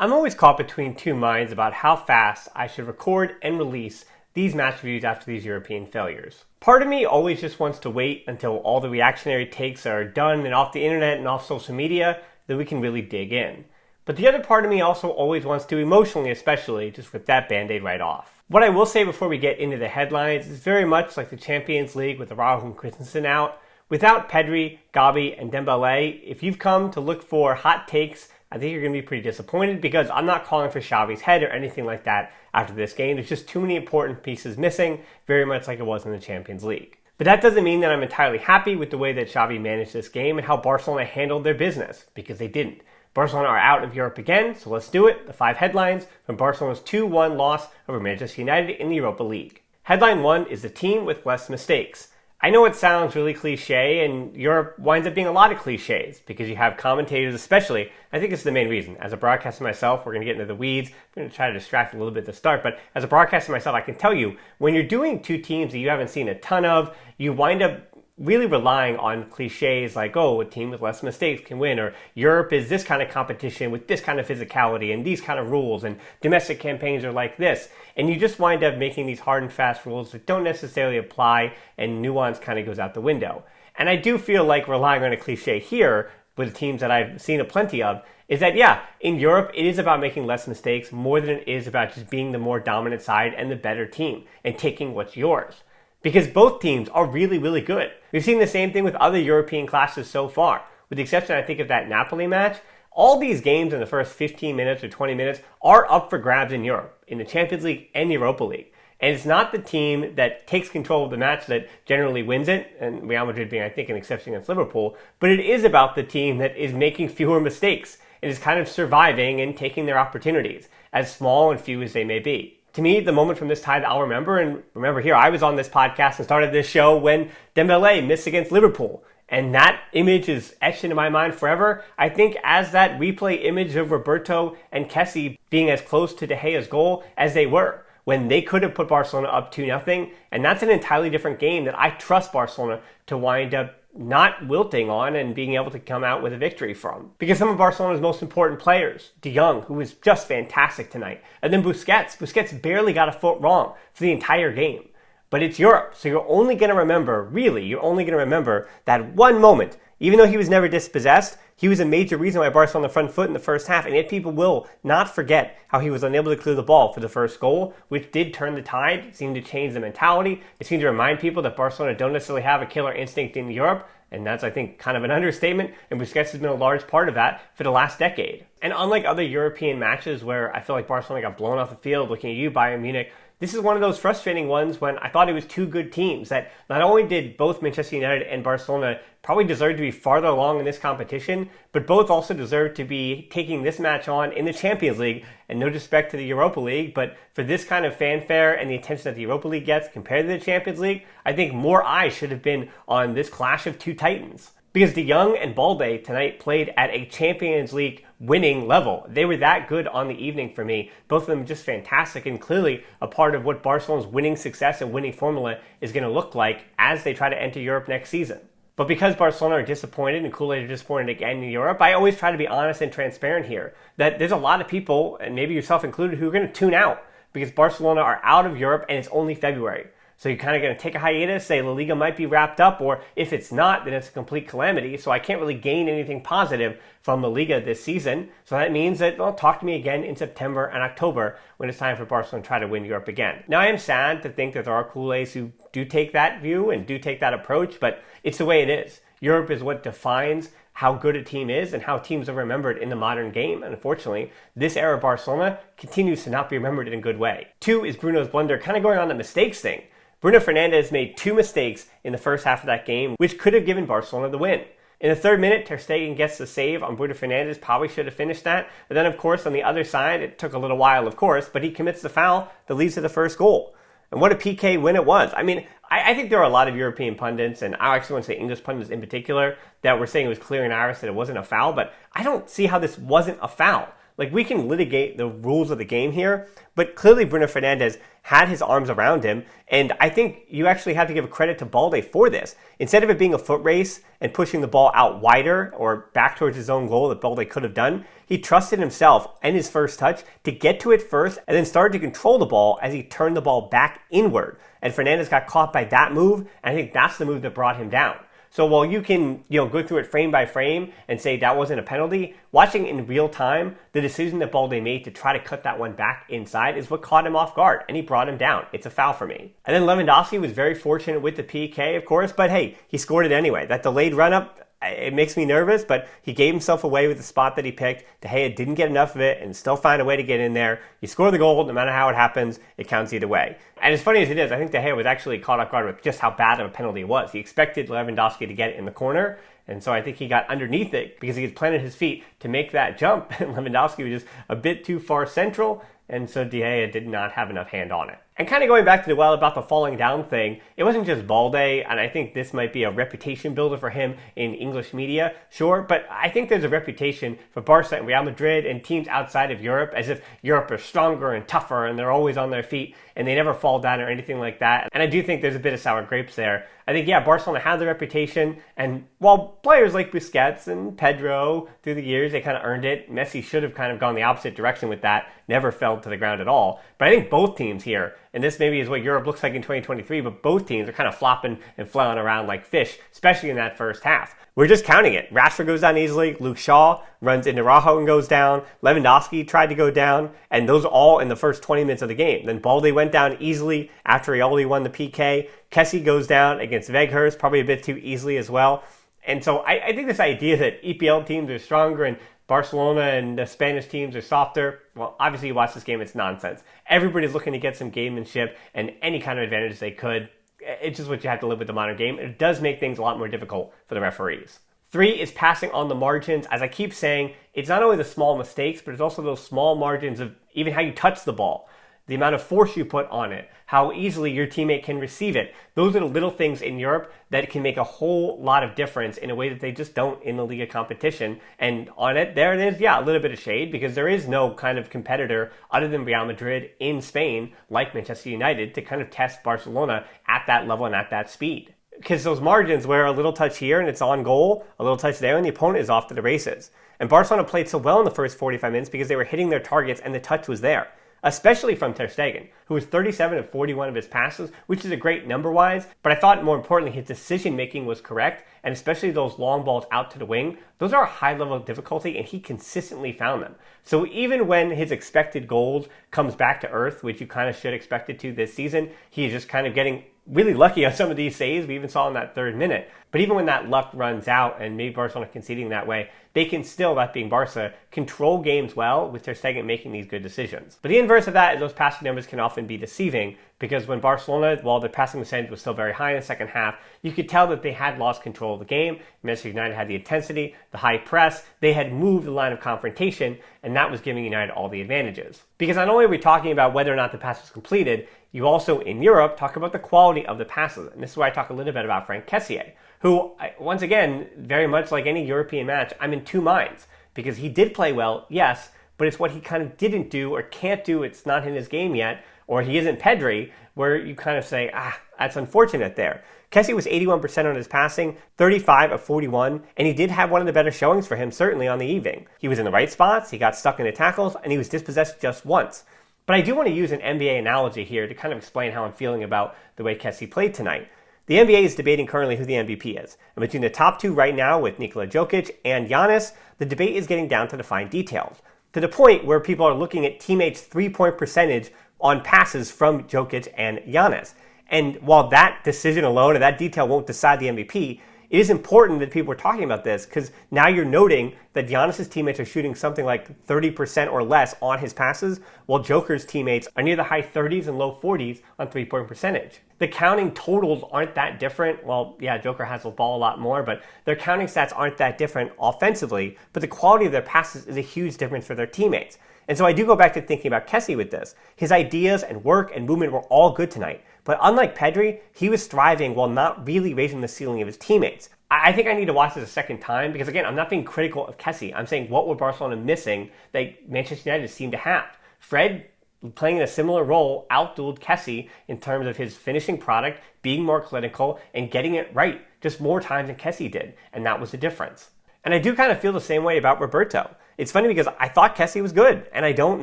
I'm always caught between two minds about how fast I should record and release these match reviews after these European failures. Part of me always just wants to wait until all the reactionary takes are done and off the internet and off social media, that we can really dig in. But the other part of me also always wants to, emotionally especially, just rip that band-aid right off. What I will say before we get into the headlines is very much like the Champions League with Araujo and Christensen out. Without Pedri, Gavi, and Dembele, if you've come to look for hot takes, I think you're going to be pretty disappointed, because I'm not calling for Xavi's head or anything like that after this game. There's just too many important pieces missing, very much like it was in the Champions League. But that doesn't mean that I'm entirely happy with the way that Xavi managed this game and how Barcelona handled their business, because they didn't. Barcelona are out of Europe again, so let's do it. The 5 headlines from Barcelona's 2-1 loss over Manchester United in the Europa League. Headline 1 is the team with less mistakes. I know it sounds really cliche, and Europe winds up being a lot of cliches, because you have commentators especially. I think it's the main reason. As a broadcaster myself, we're going to get into the weeds. I'm going to try to distract a little bit at the start, but as a broadcaster myself, I can tell you, when you're doing two teams that you haven't seen a ton of, you wind up really relying on cliches like, oh, a team with less mistakes can win, or Europe is this kind of competition with this kind of physicality and these kind of rules, and domestic campaigns are like this. And you just wind up making these hard and fast rules that don't necessarily apply, and nuance kind of goes out the window. And I do feel like relying on a cliche here with the teams that I've seen a plenty of is that, yeah, in Europe, it is about making less mistakes more than it is about just being the more dominant side and the better team and taking what's yours. Because both teams are really, really good. We've seen the same thing with other European classes so far. With the exception, I think, of that Napoli match, all these games in the first 15 minutes or 20 minutes are up for grabs in Europe, in the Champions League and Europa League. And it's not the team that takes control of the match that generally wins it, and Real Madrid being, I think, an exception against Liverpool, but it is about the team that is making fewer mistakes and is kind of surviving and taking their opportunities, as small and few as they may be. To me, the moment from this tie that I'll remember, and remember here, I was on this podcast and started this show when Dembele missed against Liverpool. And that image is etched into my mind forever. I think as that replay image of Roberto and Kessie being as close to De Gea's goal as they were, when they could have put Barcelona up 2-0. And that's an entirely different game that I trust Barcelona to wind up not wilting on and being able to come out with a victory from. Because some of Barcelona's most important players, De Jong, who was just fantastic tonight, and then Busquets barely got a foot wrong for the entire game. But it's Europe, so you're only going to remember that one moment. Even though he was never dispossessed, he was a major reason why Barcelona front foot in the first half, and yet people will not forget how he was unable to clear the ball for the first goal, which did turn the tide. It seemed to change the mentality. It seemed to remind people that Barcelona don't necessarily have a killer instinct in Europe, and that's, I think, kind of an understatement, and Busquets has been a large part of that for the last decade. And unlike other European matches where I feel like Barcelona got blown off the field, looking at you, Bayern Munich, this is one of those frustrating ones when I thought it was two good teams that not only did both Manchester United and Barcelona probably deserve to be farther along in this competition, but both also deserve to be taking this match on in the Champions League. And no disrespect to the Europa League, but for this kind of fanfare and the attention that the Europa League gets compared to the Champions League, I think more eyes should have been on this clash of two titans. Because De Jong and Balde tonight played at a Champions League winning level. They were that good on the evening for me. Both of them just fantastic and clearly a part of what Barcelona's winning success and winning formula is going to look like as they try to enter Europe next season. But because Barcelona are disappointed and Kool-Aid are disappointed again in Europe, I always try to be honest and transparent here. That there's a lot of people, and maybe yourself included, who are going to tune out because Barcelona are out of Europe and it's only February. So you're kind of going to take a hiatus, say La Liga might be wrapped up, or if it's not, then it's a complete calamity. So I can't really gain anything positive from La Liga this season. So that means that, well, talk to me again in September and October when it's time for Barcelona to try to win Europe again. Now, I am sad to think that there are Kool-Aids who do take that view and do take that approach, but it's the way it is. Europe is what defines how good a team is and how teams are remembered in the modern game. And unfortunately, this era of Barcelona continues to not be remembered in a good way. 2 is Bruno's blunder, kind of going on the mistakes thing. Bruno Fernandes made 2 mistakes in the first half of that game, which could have given Barcelona the win. In the 3rd minute, Ter Stegen gets the save on Bruno Fernandes, probably should have finished that. But then, of course, on the other side, it took a little while, of course, but he commits the foul that leads to the first goal. And what a PK win it was. I mean, I think there are a lot of European pundits, and I actually want to say English pundits in particular, that were saying it was clear and obvious that it wasn't a foul, but I don't see how this wasn't a foul. Like, we can litigate the rules of the game here, but clearly Bruno Fernandes had his arms around him, and I think you actually have to give credit to Balde for this. Instead of it being a foot race and pushing the ball out wider or back towards his own goal that Balde could have done, he trusted himself and his first touch to get to it first and then started to control the ball as he turned the ball back inward. And Fernandes got caught by that move, and I think that's the move that brought him down. So while you can, go through it frame by frame and say that wasn't a penalty, watching in real time, the decision that Balde made to try to cut that one back inside is what caught him off guard, and he brought him down. It's a foul for me. And then Lewandowski was very fortunate with the PK, of course, but hey, he scored it anyway. That delayed run-up, it makes me nervous, but he gave himself away with the spot that he picked. De Gea didn't get enough of it and still find a way to get in there. You score the goal, no matter how it happens, it counts either way. And as funny as it is, I think De Gea was actually caught off guard with just how bad of a penalty it was. He expected Lewandowski to get it in the corner, and so I think he got underneath it because he had planted his feet to make that jump, and Lewandowski was just a bit too far central, and so De Gea did not have enough hand on it. And kind of going back to the about the falling down thing, it wasn't just Balde, and I think this might be a reputation builder for him in English media, sure, but I think there's a reputation for Barça and Real Madrid and teams outside of Europe as if Europe is stronger and tougher and they're always on their feet and they never fall down or anything like that. And I do think there's a bit of sour grapes there. I think, Barcelona has the reputation, and while players like Busquets and Pedro through the years, they kind of earned it, Messi should have kind of gone the opposite direction with that, never fell to the ground at all. But I think both teams here, and this maybe is what Europe looks like in 2023, but both teams are kind of flopping and flailing around like fish, especially in that first half. We're just counting it. Rashford goes down easily. Luke Shaw runs into Rajo and goes down. Lewandowski tried to go down. And those are all in the first 20 minutes of the game. Then Balde went down easily after he already won the PK. Kessie goes down against Weghorst, probably a bit too easily as well. And so I think this idea that EPL teams are stronger and Barcelona and the Spanish teams are softer, well, obviously you watch this game, it's nonsense. Everybody's looking to get some gamemanship and any kind of advantage they could. It's just what you have to live with the modern game. It does make things a lot more difficult for the referees. 3 is passing on the margins. As I keep saying, it's not only the small mistakes, but it's also those small margins of even how you touch the ball, the amount of force you put on it, how easily your teammate can receive it. Those are the little things in Europe that can make a whole lot of difference in a way that they just don't in the Liga competition. And on it, there it is, a little bit of shade because there is no kind of competitor other than Real Madrid in Spain, like Manchester United, to kind of test Barcelona at that level and at that speed. Because those margins where a little touch here and it's on goal, a little touch there and the opponent is off to the races. And Barcelona played so well in the first 45 minutes because they were hitting their targets and the touch was there. Especially from Ter Stegen, who was 37 of 41 of his passes, which is a great number-wise, but I thought more importantly his decision-making was correct, and especially those long balls out to the wing, those are a high level of difficulty, and he consistently found them. So even when his expected goals comes back to earth, which you kind of should expect it to this season, he is just kind of getting really lucky on some of these saves. We even saw in that third minute. But even when that luck runs out and maybe Barcelona conceding that way, they can still, that being Barca, control games well with Ter Stegen making these good decisions. But the inverse of that is those passing numbers can often be deceiving because when Barcelona, while their passing percentage was still very high in the second half, you could tell that they had lost control of the game. Manchester United had the intensity, the high press, they had moved the line of confrontation, and that was giving United all the advantages. Because not only are we talking about whether or not the pass was completed, you also, in Europe, talk about the quality of the passes. And this is where I talk a little bit about Franck Kessié, who, once again, very much like any European match, I'm in two minds. Because he did play well, yes, but it's what he kind of didn't do or can't do. It's not in his game yet, or he isn't Pedri, where you kind of say, that's unfortunate there. Kessié was 81% on his passing, 35 of 41, and he did have one of the better showings for him, certainly on the evening. He was in the right spots, he got stuck in the tackles, and he was dispossessed just once. But I do want to use an NBA analogy here to kind of explain how I'm feeling about the way Kessié played tonight. The NBA is debating currently who the MVP is. And between the top two right now with Nikola Jokic and Giannis, the debate is getting down to the fine details. To the point where people are looking at teammates' three-point percentage on passes from Jokic and Giannis. And while that decision alone or that detail won't decide the MVP, it is important that people are talking about this because now you're noting that Giannis' teammates are shooting something like 30% or less on his passes, while Joker's teammates are near the high 30s and low 40s on three-point percentage. The counting totals aren't that different. Well, yeah, Joker has the ball a lot more, but their counting stats aren't that different offensively, but the quality of their passes is a huge difference for their teammates. And so I do go back to thinking about Kessié with this. His ideas and work and movement were all good tonight. But unlike Pedri, he was thriving while not really raising the ceiling of his teammates. I think I need to watch this a second time because, again, I'm not being critical of Kessie. I'm saying what were Barcelona missing that Manchester United seemed to have? Fred, playing in a similar role, outdueled Kessie in terms of his finishing product, being more clinical, and getting it right just more times than Kessie did. And that was the difference. And I do kind of feel the same way about Roberto. It's funny because I thought Kessie was good, and I don't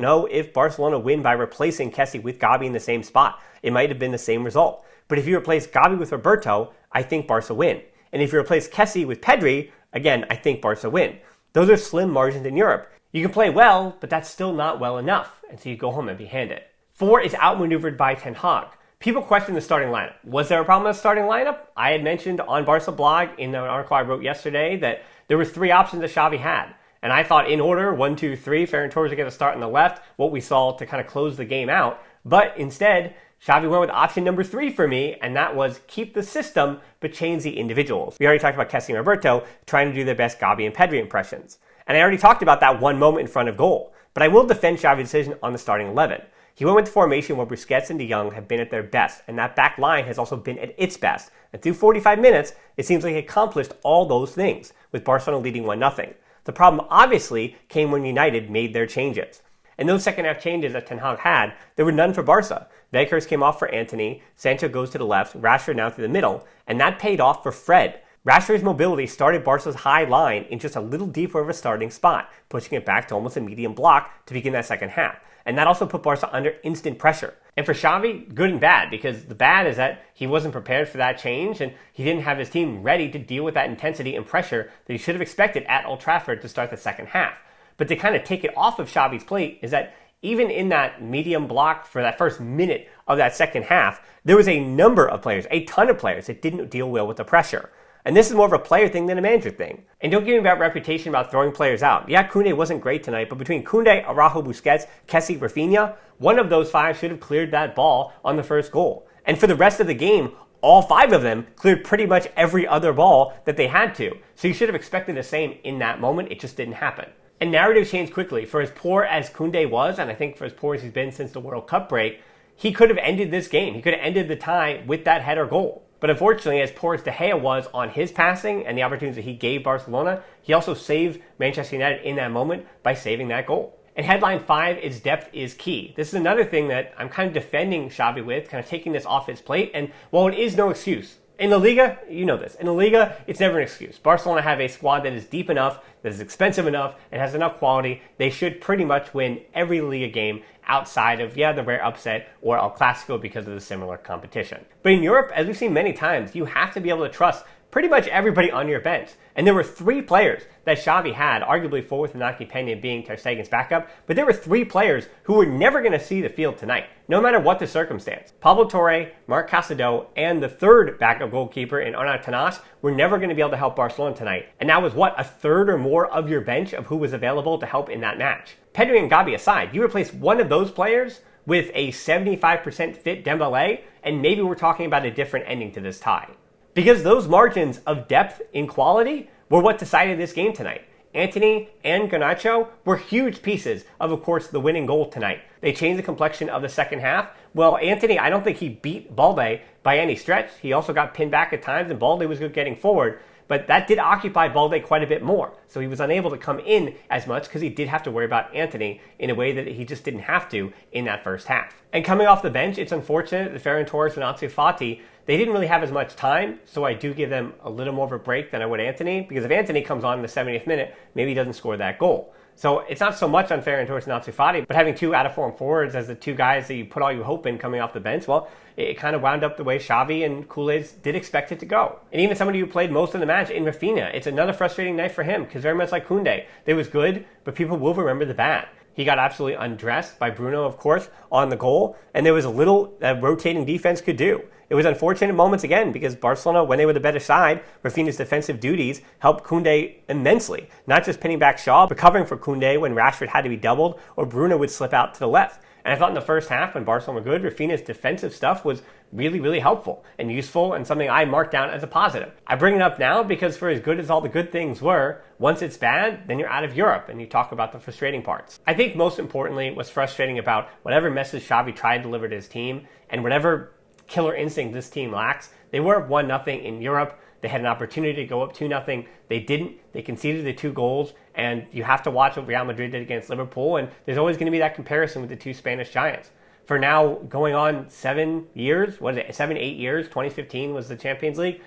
know if Barcelona win by replacing Kessie with Gavi in the same spot. It might have been the same result. But if you replace Gavi with Roberto, I think Barca win. And if you replace Kessie with Pedri, again, I think Barca win. Those are slim margins in Europe. You can play well, but that's still not well enough, and so you go home empty-handed. 4 is outmaneuvered by Ten Hag. People question the starting lineup. Was there a problem with the starting lineup? I had mentioned on Barca blog in an article I wrote yesterday that there were 3 options that Xavi had. And I thought in order, 1, 2, 3, Ferran Torres would get a start on the left, what we saw to kind of close the game out. But instead, Xavi went with option number 3 for me, and that was keep the system, but change the individuals. We already talked about Kessie and Roberto trying to do their best Gavi and Pedri impressions. And I already talked about that one moment in front of goal. But I will defend Xavi's decision on the starting 11. He went with the formation where Busquets and De Jong have been at their best, and that back line has also been at its best. And through 45 minutes, it seems like he accomplished all those things, with Barcelona leading 1-0. The problem obviously came when United made their changes. And those second half changes that Ten Hag had, there were none for Barca. Weghorst came off for Antony, Sancho goes to the left, Rashford now through the middle, and that paid off for Fred. Rashford's mobility started Barca's high line in just a little deeper of a starting spot, pushing it back to almost a medium block to begin that second half. And that also put Barca under instant pressure. And for Xavi, good and bad, because the bad is that he wasn't prepared for that change and he didn't have his team ready to deal with that intensity and pressure that he should have expected at Old Trafford to start the second half. But to kind of take it off of Xavi's plate is that even in that medium block for that first minute of that second half, there was a number of players, a ton of players that didn't deal well with the pressure. And this is more of a player thing than a manager thing. And don't give me about reputation about throwing players out. Yeah, Koundé wasn't great tonight, but between Koundé, Araujo, Busquets, Kessie, Rafinha, one of those 5 should have cleared that ball on the first goal. And for the rest of the game, all 5 of them cleared pretty much every other ball that they had to. So you should have expected the same in that moment. It just didn't happen. And narrative changed quickly. For as poor as Koundé was, and I think for as poor as he's been since the World Cup break, he could have ended this game. He could have ended the tie with that header goal. But unfortunately, as poor as De Gea was on his passing and the opportunities that he gave Barcelona, he also saved Manchester United in that moment by saving that goal. And headline 5 is depth is key. This is another thing that I'm kind of defending Xavi with, kind of taking this off his plate. And while it is no excuse, in La Liga, you know this. In La Liga, it's never an excuse. Barcelona have a squad that is deep enough, that is expensive enough, and has enough quality. They should pretty much win every La Liga game outside of, the rare upset or El Clasico because of the similar competition. But in Europe, as we've seen many times, you have to be able to trust pretty much everybody on your bench. And there were 3 players that Xavi had, arguably 4 with Inaki Peña being Ter Stegen's backup, but there were 3 players who were never going to see the field tonight, no matter what the circumstance. Pablo Torre, Marc Casado, and the 3rd backup goalkeeper in Arnau Tenas were never going to be able to help Barcelona tonight. And that was a third or more of your bench of who was available to help in that match. Pedri and Gavi aside, you replace one of those players with a 75% fit Dembélé, and maybe we're talking about a different ending to this tie. Because those margins of depth in quality were what decided this game tonight. Antony and Garnacho were huge pieces of course, the winning goal tonight. They changed the complexion of the second half. Well, Antony, I don't think he beat Balde by any stretch. He also got pinned back at times, and Balde was good getting forward. But that did occupy Balde quite a bit more. So he was unable to come in as much because he did have to worry about Antony in a way that he just didn't have to in that first half. And coming off the bench, it's unfortunate that Ferran Torres and Ansu Fati, they didn't really have as much time, so I do give them a little more of a break than I would Antony, because if Antony comes on in the 70th minute, maybe he doesn't score that goal. So it's not so much on Ferran Torres and Ansu Fati, but having 2 out-of-form forwards as the 2 guys that you put all your hope in coming off the bench, well, it kind of wound up the way Xavi and Kool-Aid's did expect it to go. And even somebody who played most of the match in Rafinha, it's another frustrating night for him, because very much like Koundé, they was good, but people will remember the bad. He got absolutely undressed by Bruno, of course, on the goal, and there was a little that rotating defense could do. It was unfortunate moments again because Barcelona, when they were the better side, Rafinha's defensive duties helped Koundé immensely. Not just pinning back Shaw, but covering for Koundé when Rashford had to be doubled or Bruno would slip out to the left. And I thought in the first half, when Barcelona were good, Rafinha's defensive stuff was really, really helpful and useful and something I marked down as a positive. I bring it up now because for as good as all the good things were, once it's bad, then you're out of Europe and you talk about the frustrating parts. I think most importantly, what's frustrating about whatever message Xavi tried to deliver to his team and whatever killer instinct this team lacks, they were 1-0 in Europe. They had an opportunity to go up 2-0. They didn't. They conceded the 2 goals, and you have to watch what Real Madrid did against Liverpool, and there's always going to be that comparison with the 2 Spanish giants. For now, going on 7 years, 7, 8 years, 2015 was the Champions League,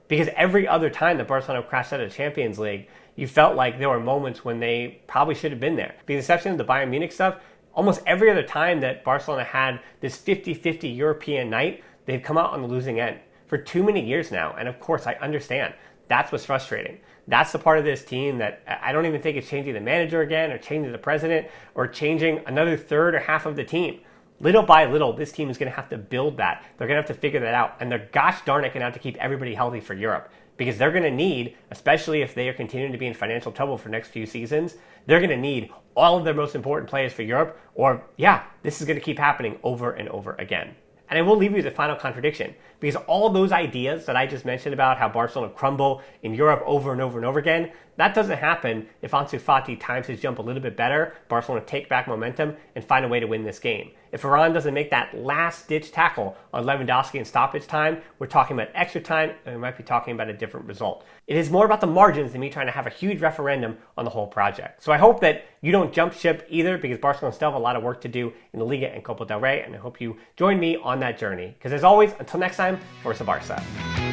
because every other time that Barcelona crashed out of the Champions League, you felt like there were moments when they probably should have been there. With the exception of the Bayern Munich stuff, almost every other time that Barcelona had this 50-50 European night, they've come out on the losing end for too many years now. And of course, I understand. That's what's frustrating. That's the part of this team that I don't even think it's changing the manager again, or changing the president, or changing another third or half of the team. Little by little, this team is going to have to build that. They're going to have to figure that out. And they're gosh darn it going to have to keep everybody healthy for Europe. Because they're going to need, especially if they are continuing to be in financial trouble for the next few seasons, they're going to need all of their most important players for Europe, or this is going to keep happening over and over again. And I will leave you the final contradiction, because all those ideas that I just mentioned about how Barcelona crumble in Europe over and over and over again, that doesn't happen if Ansu Fati times his jump a little bit better, Barcelona take back momentum and find a way to win this game. If Varane doesn't make that last-ditch tackle on Lewandowski in stoppage time, we're talking about extra time, and we might be talking about a different result. It is more about the margins than me trying to have a huge referendum on the whole project. So I hope that you don't jump ship either, because Barcelona still have a lot of work to do in the Liga and Copa del Rey, and I hope you join me on that journey. Because as always, until next time, Forza Barça.